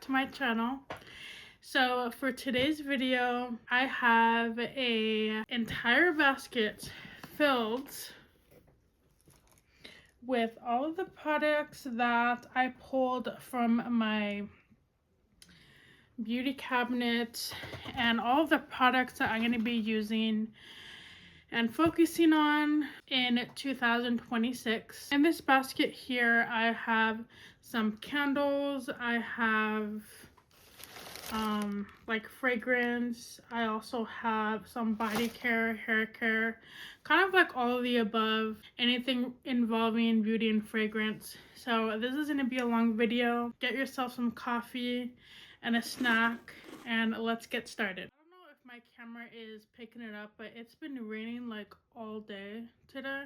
to my channel. So for today's video, I have a entire basket filled with all of the products that I pulled from my beauty cabinet and all of the products that I'm going to be using and focusing on in 2026. In this basket here, I have some candles, I have like fragrance, I also have some body care, hair care, kind of like all of the above, anything involving beauty and fragrance. So this is going to be a long video. Get yourself some coffee and a snack and let's get started. I don't know if my camera is picking it up, but it's been raining like all day today,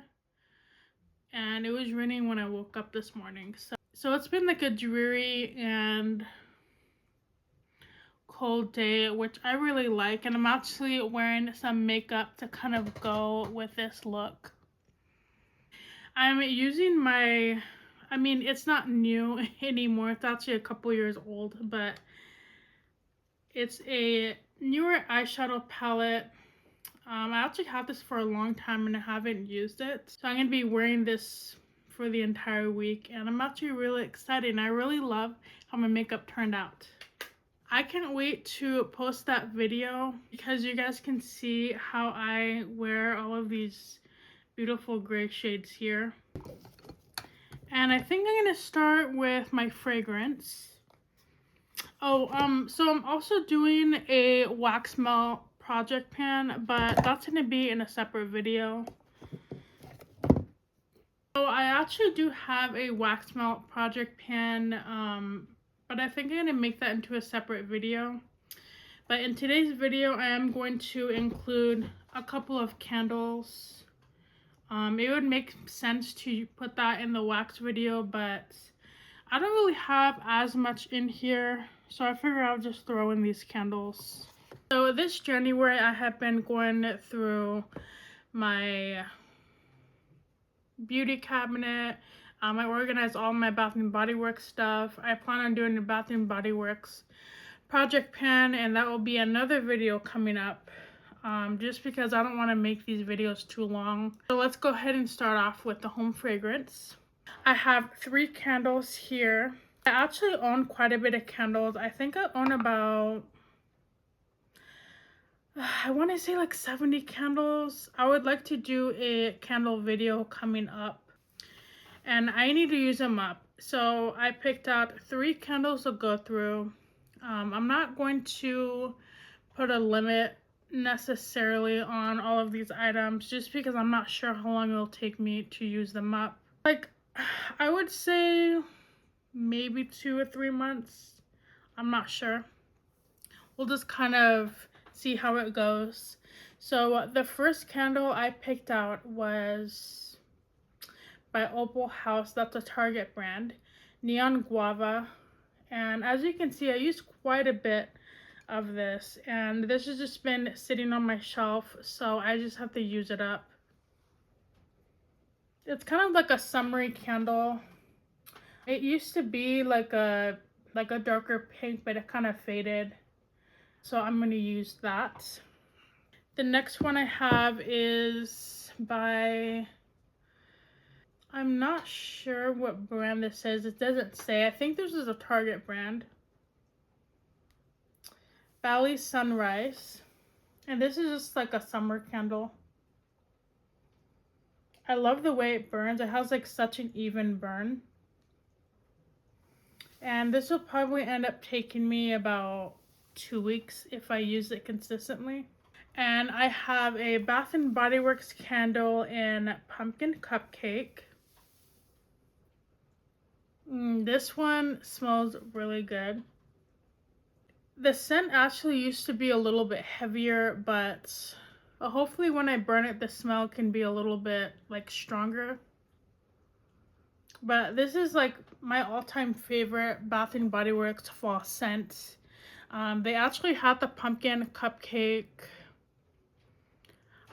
and it was raining when I woke up this morning. So it's been like a dreary and cold day, which I really like, and I'm actually wearing some makeup to kind of go with this look. I'm using my, I mean, it's not new anymore, it's actually a couple years old, but it's a newer eyeshadow palette. I actually had this for a long time and I haven't used it, so I'm going to be wearing this for the entire week, and I'm actually really excited, and I really love how my makeup turned out. I can't wait to post that video because you guys can see how I wear all of these beautiful gray shades here. And I think I'm gonna start with my fragrance. So I'm also doing a wax melt project pan, but that's gonna be in a separate video. So I actually do have a wax melt project pan, but I think I'm going to make that into a separate video. But in today's video, I am going to include a couple of candles. It would make sense to put that in the wax video, but I don't really have as much in here, so I figured I'll just throw in these candles. So this January, I have been going through my beauty cabinet. I organized all my Bath and Body Works stuff. I plan on doing the Bath and Body Works project pan, and that will be another video coming up, just because I don't want to make these videos too long. So let's go ahead and start off with the home fragrance. I have 3 candles here. I actually own quite a bit of candles. I think I own about, I want to say like 70 candles. I would like to do a candle video coming up, and I need to use them up. So I picked out 3 candles to go through. I'm not going to put a limit necessarily on all of these items, just because I'm not sure how long it'll take me to use them up. Like, I would say maybe 2 or 3 months. I'm not sure. We'll just kind of see how it goes. So the first candle I picked out was by Opal House. That's a Target brand, Neon Guava. And as you can see, I used quite a bit of this, and this has just been sitting on my shelf, so I just have to use it up. It's kind of like a summery candle. It used to be like a darker pink, but it kind of faded, so I'm going to use that. The next one I have is by, I'm not sure what brand this is. It doesn't say. I think this is a Target brand. Bali Sunrise. And this is just like a summer candle. I love the way it burns. It has like such an even burn. And this will probably end up taking me about 2 weeks if I use it consistently. And I have a Bath and Body Works candle in Pumpkin Cupcake. This one smells really good. The scent actually used to be a little bit heavier, but hopefully when I burn it, the smell can be a little bit like stronger. But this is like my all-time favorite Bath and Body Works fall scent. They actually had the Pumpkin Cupcake,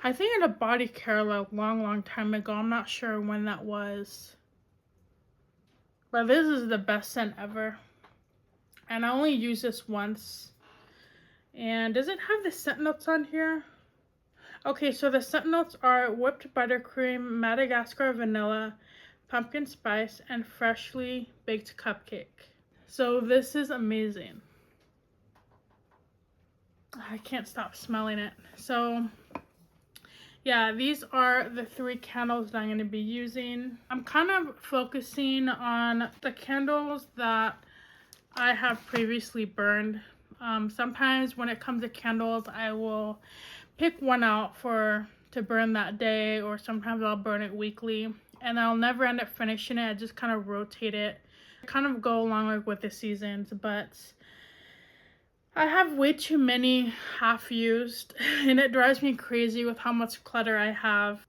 I think, in a body care like long time ago. I'm not sure when that was. But this is the best scent ever. And I only use this once. And does it have the scent notes on here? Okay, so the scent notes are whipped buttercream, Madagascar vanilla, pumpkin spice, and freshly baked cupcake. So this is amazing. I can't stop smelling it. So yeah, these are the 3 candles that I'm going to be using. I'm kind of focusing on the candles that I have previously burned. Sometimes when it comes to candles, I will pick one out to burn that day, or sometimes I'll burn it weekly, and I'll never end up finishing it. I just kind of rotate it, kind of go along like with the seasons. But I have way too many half used and it drives me crazy with how much clutter I have.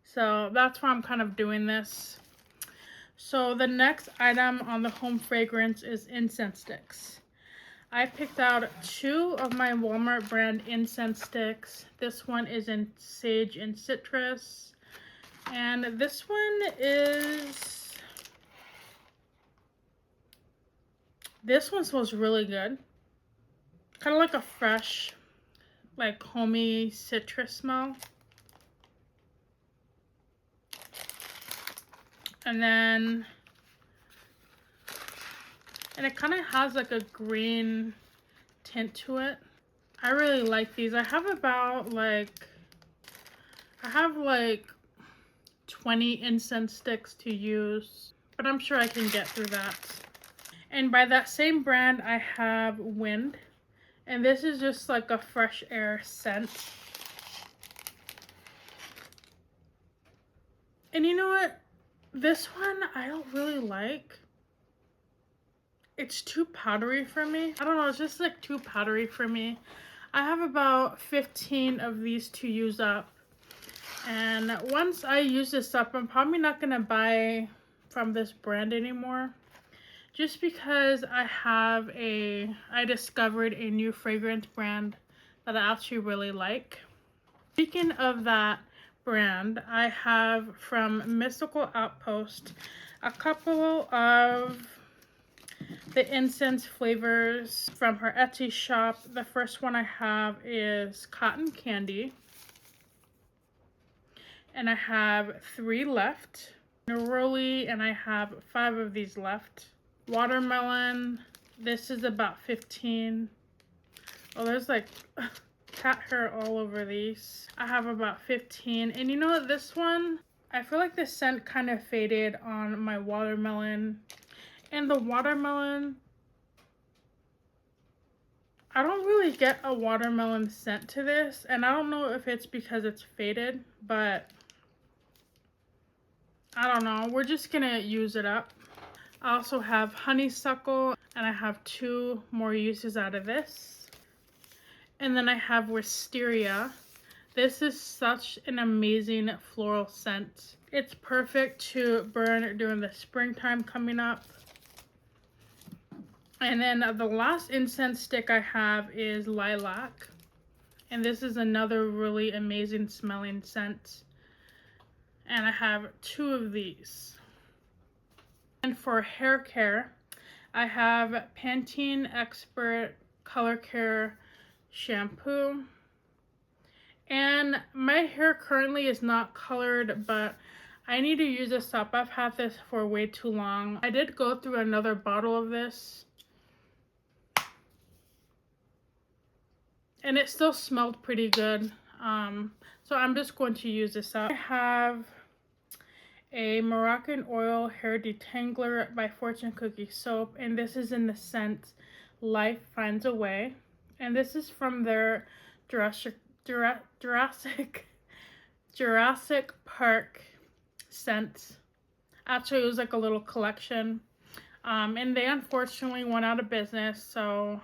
So that's why I'm kind of doing this. So the next item on the home fragrance is incense sticks. I picked out 2 of my Walmart brand incense sticks. This one is in sage and citrus. And this one smells really good. Kind of like a fresh, like homey citrus smell. And it kind of has like a green tint to it. I really like these. I have like 20 incense sticks to use, but I'm sure I can get through that. And by that same brand, I have Wind. And this is just like a fresh air scent. And you know what? This one I don't really like. It's too powdery for me. I don't know, it's just like too powdery for me. I have about 15 of these to use up. And once I use this up, I'm probably not gonna buy from this brand anymore. Just because I discovered a new fragrance brand that I actually really like. Speaking of that brand, I have from Mystical Outpost a couple of the incense flavors from her Etsy shop. The first one I have is Cotton Candy. And I have 3 left. Neroli, and I have 5 of these left. Watermelon, this is about 15. Oh, there's like cat hair all over these. I have about 15. And you know what, this one, I feel like the scent kind of faded on my watermelon. And the watermelon, I don't really get a watermelon scent to this. And I don't know if it's because it's faded, but I don't know. We're just gonna use it up. I also have honeysuckle, and I have 2 more uses out of this. And then I have wisteria. This is such an amazing floral scent. It's perfect to burn during the springtime coming up. And then the last incense stick I have is lilac. And this is another really amazing smelling scent. And I have 2 of these. And for hair care, I have Pantene Expert Color Care shampoo. And my hair currently is not colored, but I need to use this up. I've had this for way too long. I did go through another bottle of this, and it still smelled pretty good. So I'm just going to use this up. I have a Moroccan Oil Hair Detangler by Fortune Cookie Soap, and this is in the scent Life Finds a Way. And this is from their Jurassic Park scent. Actually, it was like a little collection. And they unfortunately went out of business, so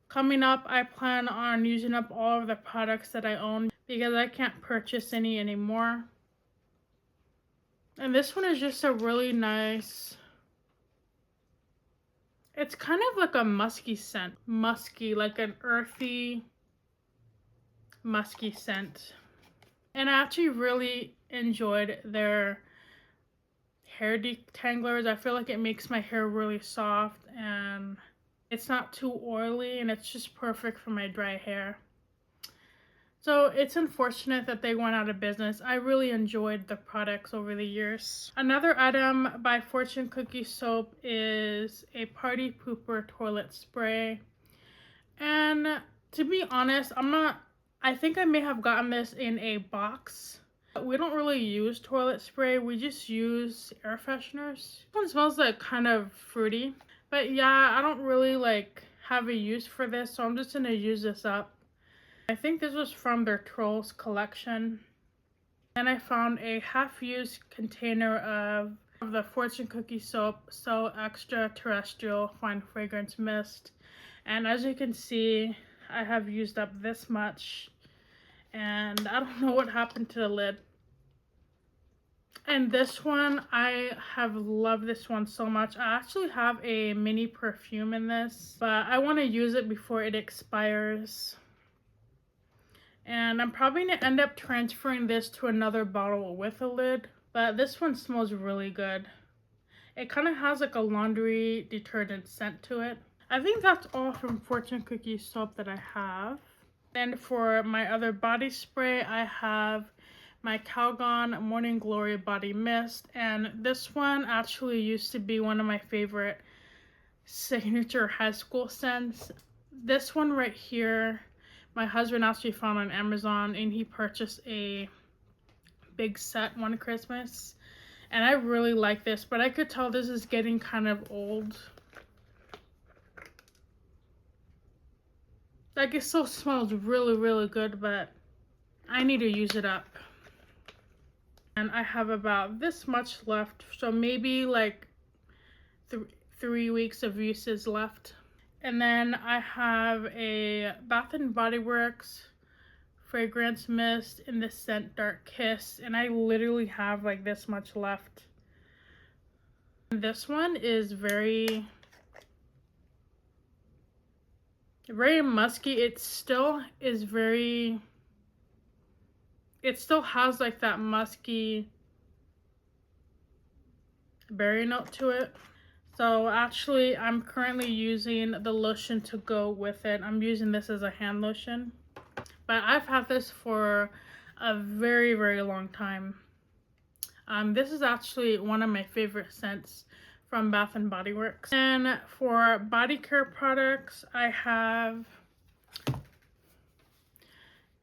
coming up, I plan on using up all of the products that I own because I can't purchase any anymore. And this one is just a really nice, it's kind of like a musky scent. Musky, like an earthy, musky scent. And I actually really enjoyed their hair detanglers. I feel like it makes my hair really soft, and It's not too oily and it's just perfect for my dry hair. So it's unfortunate that they went out of business. I really enjoyed the products over the years. Another item by Fortune Cookie Soap is a Party Pooper toilet spray. And to be honest, I think I may have gotten this in a box. We don't really use toilet spray. We just use air fresheners. This one smells like kind of fruity. But yeah, I don't really like have a use for this, so I'm just gonna use this up. I think this was from their Trolls collection. And I found a half-used container of the Fortune Cookie Soap So Extra Terrestrial Fine Fragrance Mist. And as you can see, I have used up this much. And I don't know what happened to the lid. And this one, I have loved this one so much. I actually have a mini perfume in this, but I want to use it before it expires. And I'm probably going to end up transferring this to another bottle with a lid. But this one smells really good. It kind of has like a laundry detergent scent to it. I think that's all from Fortune Cookie Soap that I have. And for my other body spray, I have my Calgon Morning Glory Body Mist. And this one actually used to be one of my favorite signature high school scents. This one right here, my husband actually found on Amazon, and he purchased a big set one Christmas. And I really like this, but I could tell this is getting kind of old. Like, it still smells really, really good, but I need to use it up. And I have about this much left, so maybe like 3 weeks of uses left. And then I have a Bath & Body Works fragrance mist in the scent Dark Kiss, and I literally have like this much left. And this one is very musky. It still has like that musky berry note to it. So actually, I'm currently using the lotion to go with it. I'm using this as a hand lotion. But I've had this for a very, very long time. This is actually one of my favorite scents from Bath & Body Works. And for body care products, I have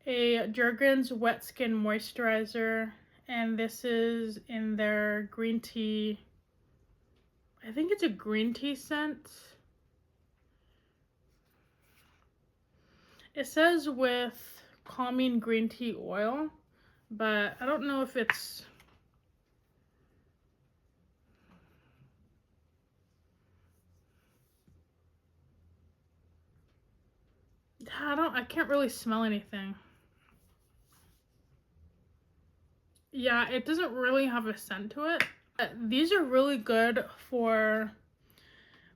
a Jergens Wet Skin Moisturizer. And this is in their green tea. I think it's a green tea scent. It says with calming green tea oil, but I don't know if it's... I can't really smell anything. Yeah, it doesn't really have a scent to it. These are really good for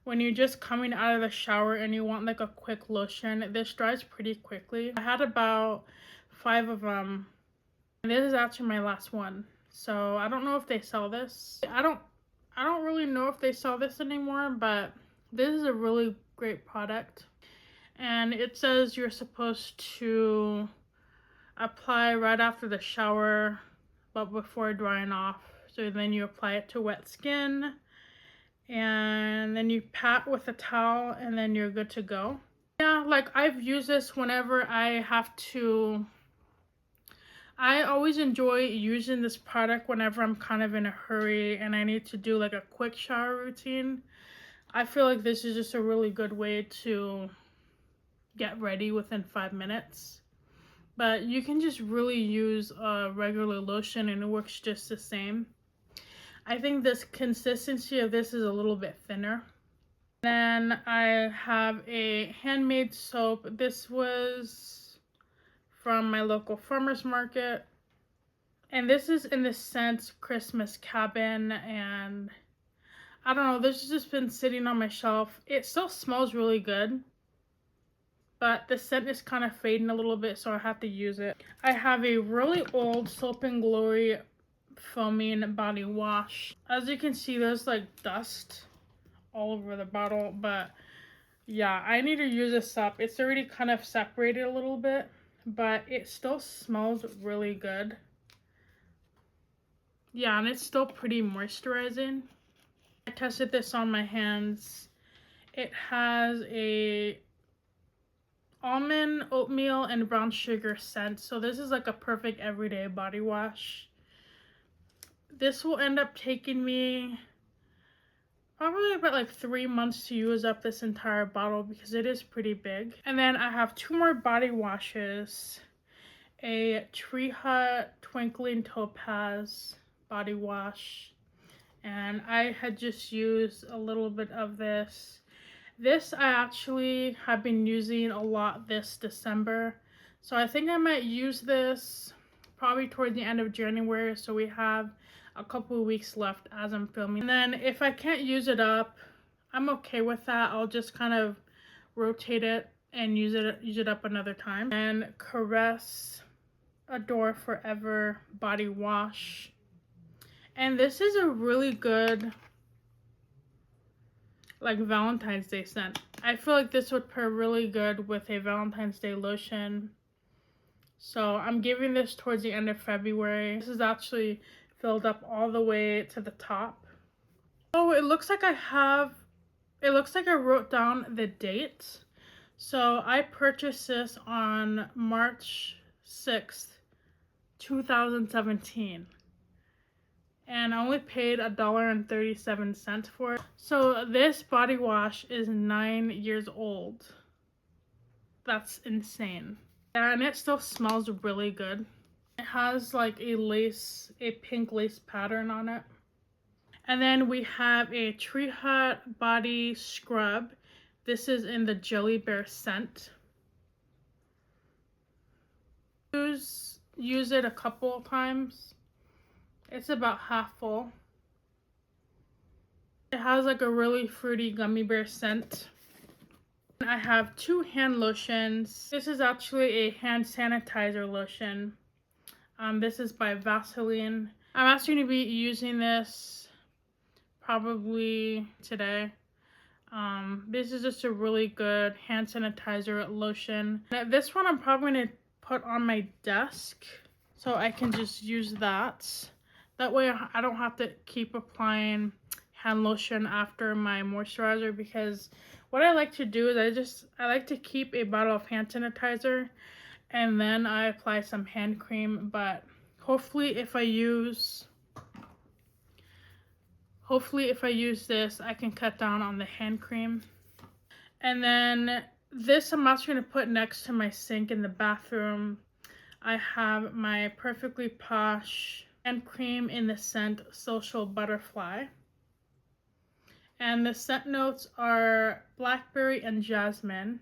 when you're just coming out of the shower and you want like a quick lotion. This dries pretty quickly. I had about 5 of them. And this is actually my last one. So I don't know if they sell this. I don't really know if they sell this anymore, but this is a really great product. And it says you're supposed to apply right after the shower, but before drying off. So then you apply it to wet skin, and then you pat with a towel, and then you're good to go. Yeah, like I've used this whenever I have to... I always enjoy using this product whenever I'm kind of in a hurry and I need to do like a quick shower routine. I feel like this is just a really good way to get ready within 5 minutes. But you can just really use a regular lotion and it works just the same. I think this consistency of this is a little bit thinner. Then I have a handmade soap. This was from my local farmer's market. And this is in the scent Christmas Cabin. And I don't know, this has just been sitting on my shelf. It still smells really good, but the scent is kind of fading a little bit, so I have to use it. I have a really old Soap & Glory foaming body wash. As you can see, there's like dust all over the bottle, but Yeah, I need to use this up. It's already kind of separated a little bit, but it still smells really good. Yeah, and it's still pretty moisturizing. I tested this on my hands. It has a almond, oatmeal, and brown sugar scent. So this is like a perfect everyday body wash. This will end up taking me probably about like 3 months to use up this entire bottle because it is pretty big. And then I have 2 more body washes. A Tree Hut Twinkling Topaz body wash. And I had just used a little bit of this. This I actually have been using a lot this December. So I think I might use this probably towards the end of January. So we have a couple of weeks left as I'm filming. And then if I can't use it up, I'm okay with that. I'll just kind of rotate it and use it up another time. And Caress Adore Forever body wash. And this is a really good like Valentine's Day scent. I feel like this would pair really good with a Valentine's Day lotion. So I'm giving this towards the end of February. This is actually filled up all the way to the top. Oh, it looks like I wrote down the date. So I purchased this on March 6th, 2017. And I only paid $1.37 for it. So this body wash is 9 years old. That's insane. And it still smells really good. It has like a pink lace pattern on it. And then we have a Tree Hut body scrub. This is in the Jelly Bear scent. Use it a couple of times. It's about half full. It has like a really fruity gummy bear scent. I have 2 hand lotions. This is actually a hand sanitizer lotion. This is by Vaseline. I'm actually going to be using this probably today. This is just a really good hand sanitizer lotion. Now, this one I'm probably going to put on my desk so I can just use that. That way I don't have to keep applying hand lotion after my moisturizer, because what I like to do is I like to keep a bottle of hand sanitizer and then I apply some hand cream. But hopefully if I use this, I can cut down on the hand cream. And then this I'm also going to put next to my sink in the bathroom. I have my Perfectly Posh hand cream in the scent Social Butterfly. And the scent notes are blackberry and jasmine.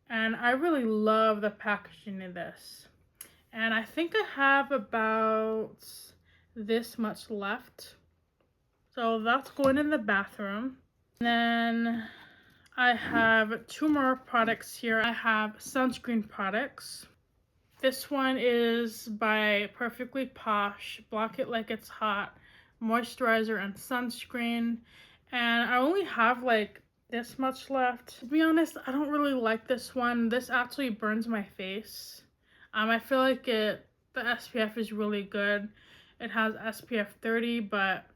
And I really love the packaging of this. And I think I have about this much left. So that's going in the bathroom. And then I have 2 more products here. I have sunscreen products. This one is by Perfectly Posh, Block It Like It's Hot, moisturizer and sunscreen. And I only have like this much left. To be honest, I don't really like this one. This actually burns my face. I feel like the SPF is really good. It has SPF 30, but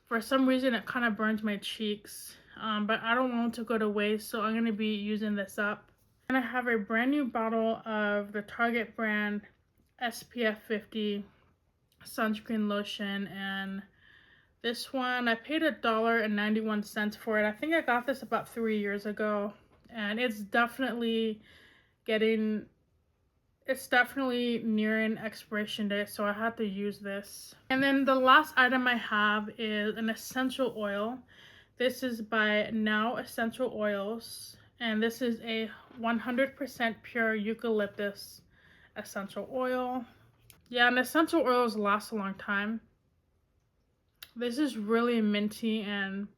for some reason it kind of burns my cheeks. But I don't want it to go to waste, so I'm going to be using this up. And I have a brand new bottle of the Target brand SPF 50 sunscreen lotion, and this one I paid $1.91 for it. I think I got this about 3 years ago, and it's definitely nearing expiration date, so I had to use this. And then the last item I have is an essential oil. This is by Now Essential Oils, and this is a 100% pure eucalyptus essential oil. Yeah, and essential oils last a long time. This is really minty, and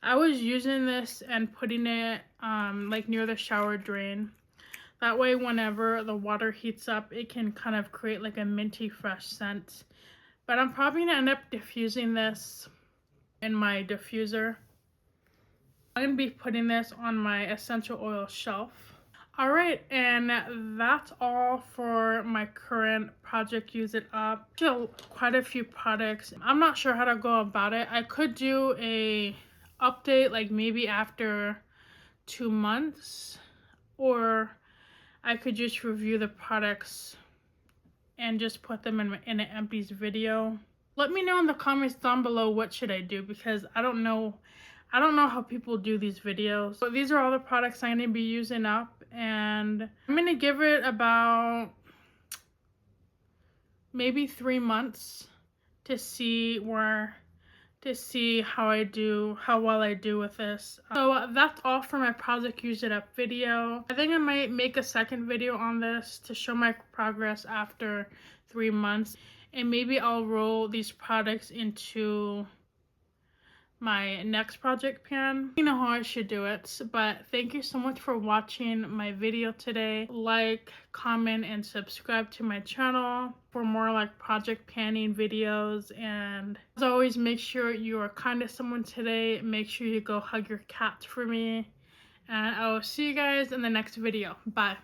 I was using this and putting it like near the shower drain. That way whenever the water heats up, it can kind of create like a minty fresh scent. But I'm probably gonna end up diffusing this in my diffuser. I'm going to be putting this on my essential oil shelf. Alright, and that's all for my current project Use It Up. Still quite a few products. I'm not sure how to go about it. I could do a update like maybe after 2 months, or I could just review the products and just put them in an empties video. Let me know in the comments down below what should I do, because I don't know how people do these videos. So these are all the products I'm going to be using up, and I'm going to give it about maybe 3 months to see how well I do with this. So that's all for my project Use It Up video. I think I might make a second video on this to show my progress after 3 months, and maybe I'll roll these products into my next project pan. You know how I should do it. But thank you so much for watching my video today. Like, comment, and subscribe to my channel for more like project panning videos. And as always, make sure you are kind to someone today. Make sure you go hug your cat for me, and I will see you guys in the next video. Bye.